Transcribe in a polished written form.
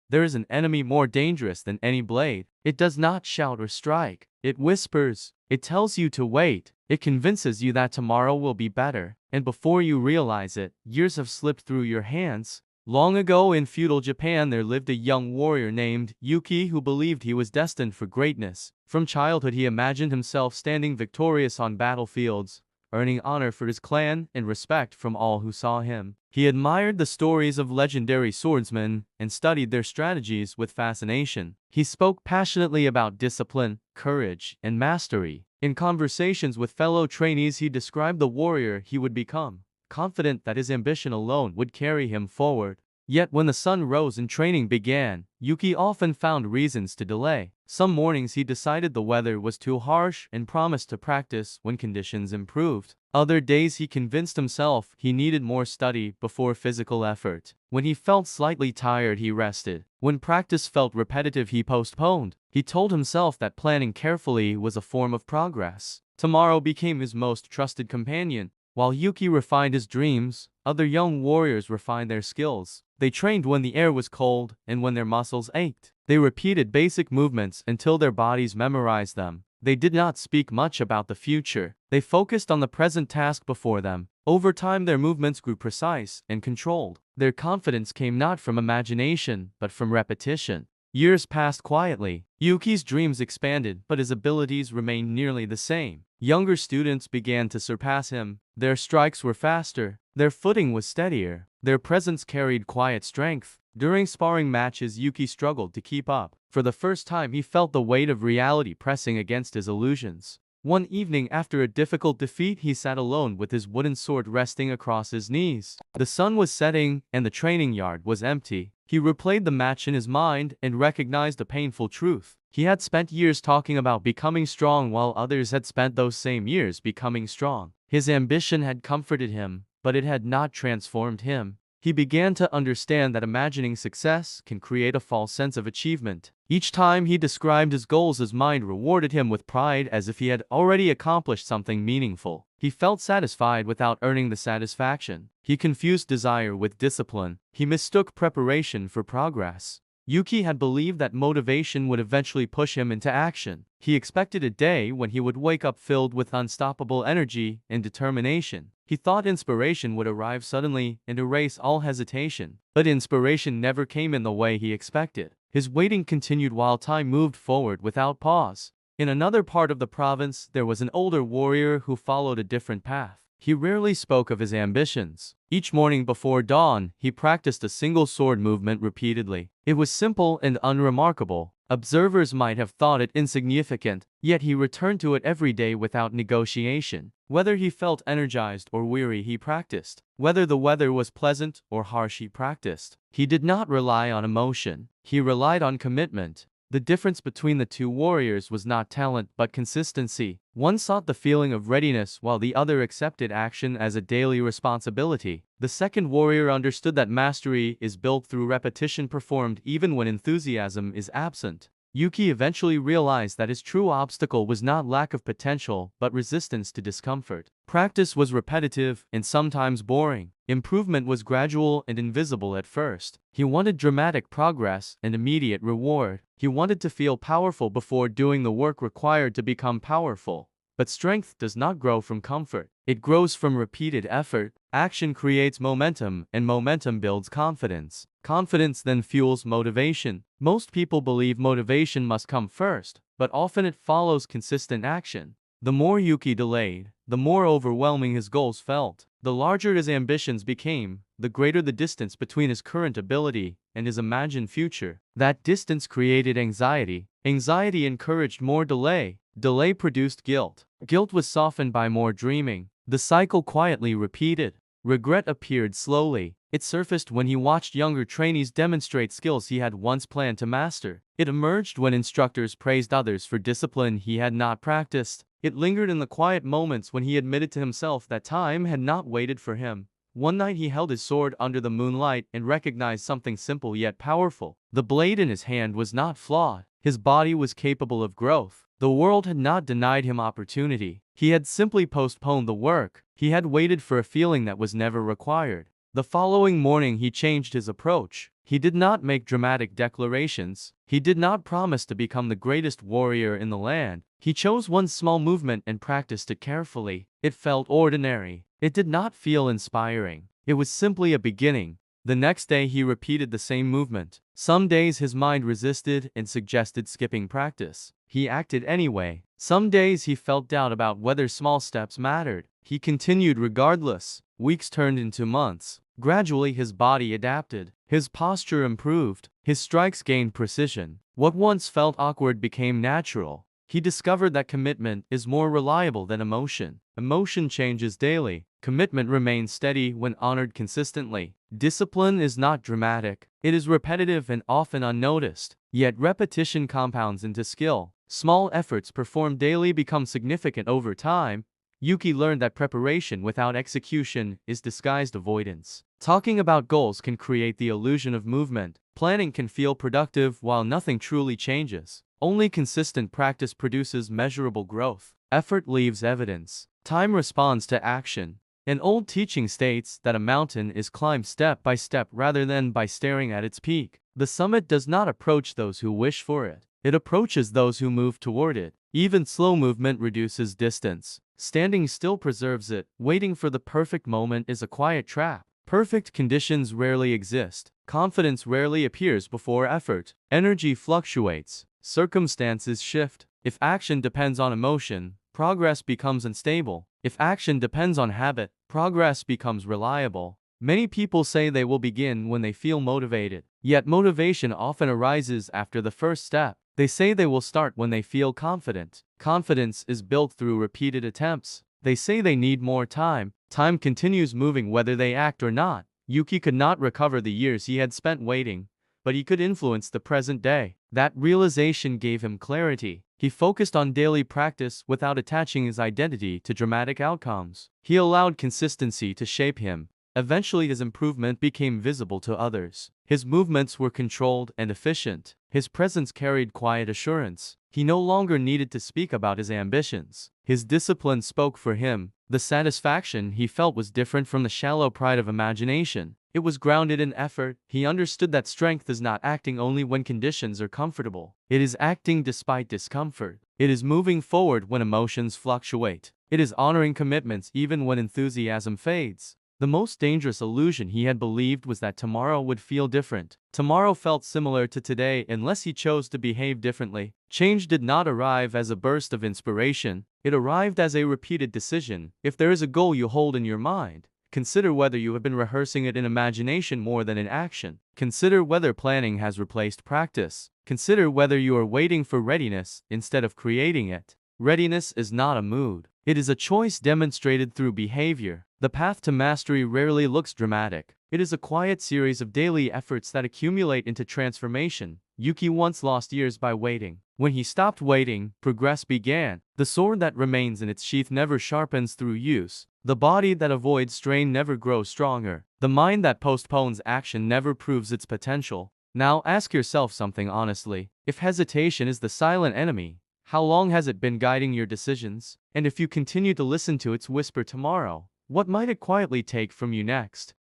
There is an enemy more dangerous than any blade. It does not shout or strike. It whispers. It tells you to wait. It convinces you that tomorrow will be better. And before you realize it, years have slipped through your hands. Long ago in feudal Japan there lived a young warrior named Yuki who believed he was destined for greatness. From childhood he imagined himself standing victorious on battlefields, earning honor for his clan and respect from all who saw him. He admired the stories of legendary swordsmen and studied their strategies with fascination. He spoke passionately about discipline, courage, and mastery. In conversations with fellow trainees he described the warrior he would become, confident that his ambition alone would carry him forward. Yet when the sun rose and training began, Yuki often found reasons to delay. Some mornings he decided the weather was too harsh and promised to practice when conditions improved. Other days he convinced himself he needed more study before physical effort. When he felt slightly tired he rested. When practice felt repetitive he postponed. He told himself that planning carefully was a form of progress. Tomorrow became his most trusted companion. While Yuki refined his dreams, other young warriors refined their skills. They trained when the air was cold and when their muscles ached. They repeated basic movements until their bodies memorized them. They did not speak much about the future. They focused on the present task before them. Over time their movements grew precise and controlled. Their confidence came not from imagination, but from repetition. Years passed quietly. Yuki's dreams expanded, but his abilities remained nearly the same. Younger students began to surpass him. Their strikes were faster. Their footing was steadier. Their presence carried quiet strength. During sparring matches, Yuki struggled to keep up. For the first time, he felt the weight of reality pressing against his illusions. One evening after a difficult defeat, he sat alone with his wooden sword resting across his knees. The sun was setting, and the training yard was empty. He replayed the match in his mind and recognized a painful truth. He had spent years talking about becoming strong while others had spent those same years becoming strong. His ambition had comforted him, but it had not transformed him. He began to understand that imagining success can create a false sense of achievement. Each time he described his goals, his mind rewarded him with pride as if he had already accomplished something meaningful. He felt satisfied without earning the satisfaction. He confused desire with discipline. He mistook preparation for progress. Yuki had believed that motivation would eventually push him into action. He expected a day when he would wake up filled with unstoppable energy and determination. He thought inspiration would arrive suddenly and erase all hesitation. But inspiration never came in the way he expected. His waiting continued while time moved forward without pause. In another part of the province, there was an older warrior who followed a different path. He rarely spoke of his ambitions. Each morning before dawn, he practiced a single sword movement repeatedly. It was simple and unremarkable. Observers might have thought it insignificant, yet he returned to it every day without negotiation. Whether he felt energized or weary, he practiced. Whether the weather was pleasant or harsh, he practiced. He did not rely on emotion. He relied on commitment. The difference between the two warriors was not talent but consistency. One sought the feeling of readiness while the other accepted action as a daily responsibility. The second warrior understood that mastery is built through repetition performed even when enthusiasm is absent. Yuki eventually realized that his true obstacle was not lack of potential but resistance to discomfort. Practice was repetitive and sometimes boring. Improvement was gradual and invisible at first. He wanted dramatic progress and immediate reward. He wanted to feel powerful before doing the work required to become powerful. But strength does not grow from comfort. It grows from repeated effort. Action creates momentum, and momentum builds confidence. Confidence then fuels motivation. Most people believe motivation must come first, but often it follows consistent action. The more Yuki delayed, the more overwhelming his goals felt. The larger his ambitions became, the greater the distance between his current ability and his imagined future. That distance created anxiety. Anxiety encouraged more delay. Delay produced guilt. Guilt was softened by more dreaming. The cycle quietly repeated. Regret appeared slowly. It surfaced when he watched younger trainees demonstrate skills he had once planned to master. It emerged when instructors praised others for discipline he had not practiced. It lingered in the quiet moments when he admitted to himself that time had not waited for him. One night he held his sword under the moonlight and recognized something simple yet powerful. The blade in his hand was not flawed. His body was capable of growth. The world had not denied him opportunity. He had simply postponed the work. He had waited for a feeling that was never required. The following morning he changed his approach. He did not make dramatic declarations. He did not promise to become the greatest warrior in the land. He chose one small movement and practiced it carefully. It felt ordinary. It did not feel inspiring. It was simply a beginning. The next day he repeated the same movement. Some days his mind resisted and suggested skipping practice. He acted anyway. Some days he felt doubt about whether small steps mattered. He continued regardless. Weeks turned into months. Gradually his body adapted. His posture improved. His strikes gained precision. What once felt awkward became natural. He discovered that commitment is more reliable than emotion. Emotion changes daily. Commitment remains steady when honored consistently. Discipline is not dramatic. It is repetitive and often unnoticed. Yet repetition compounds into skill. Small efforts performed daily become significant over time. Yuki learned that preparation without execution is disguised avoidance. Talking about goals can create the illusion of movement. Planning can feel productive while nothing truly changes. Only consistent practice produces measurable growth. Effort leaves evidence. Time responds to action. An old teaching states that a mountain is climbed step by step rather than by staring at its peak. The summit does not approach those who wish for it. It approaches those who move toward it. Even slow movement reduces distance. Standing still preserves it. Waiting for the perfect moment is a quiet trap. Perfect conditions rarely exist. Confidence rarely appears before effort. Energy fluctuates. Circumstances shift. If action depends on emotion, progress becomes unstable. If action depends on habit, progress becomes reliable. Many people say they will begin when they feel motivated. Yet motivation often arises after the first step. They say they will start when they feel confident. Confidence is built through repeated attempts. They say they need more time. Time continues moving whether they act or not. Yuki could not recover the years he had spent waiting, but he could influence the present day. That realization gave him clarity. He focused on daily practice without attaching his identity to dramatic outcomes. He allowed consistency to shape him. Eventually his improvement became visible to others. His movements were controlled and efficient. His presence carried quiet assurance. He no longer needed to speak about his ambitions. His discipline spoke for him. The satisfaction he felt was different from the shallow pride of imagination. It was grounded in effort. He understood that strength is not acting only when conditions are comfortable. It is acting despite discomfort. It is moving forward when emotions fluctuate. It is honoring commitments even when enthusiasm fades. The most dangerous illusion he had believed was that tomorrow would feel different. Tomorrow felt similar to today unless he chose to behave differently. Change did not arrive as a burst of inspiration. It arrived as a repeated decision. If there is a goal you hold in your mind, consider whether you have been rehearsing it in imagination more than in action. Consider whether planning has replaced practice. Consider whether you are waiting for readiness instead of creating it. Readiness is not a mood. It is a choice demonstrated through behavior. The path to mastery rarely looks dramatic. It is a quiet series of daily efforts that accumulate into transformation. Yuki once lost years by waiting. When he stopped waiting, progress began. The sword that remains in its sheath never sharpens through use. The body that avoids strain never grows stronger. The mind that postpones action never proves its potential. Now ask yourself something honestly. If hesitation is the silent enemy, how long has it been guiding your decisions? And if you continue to listen to its whisper tomorrow, what might it quietly take from you next?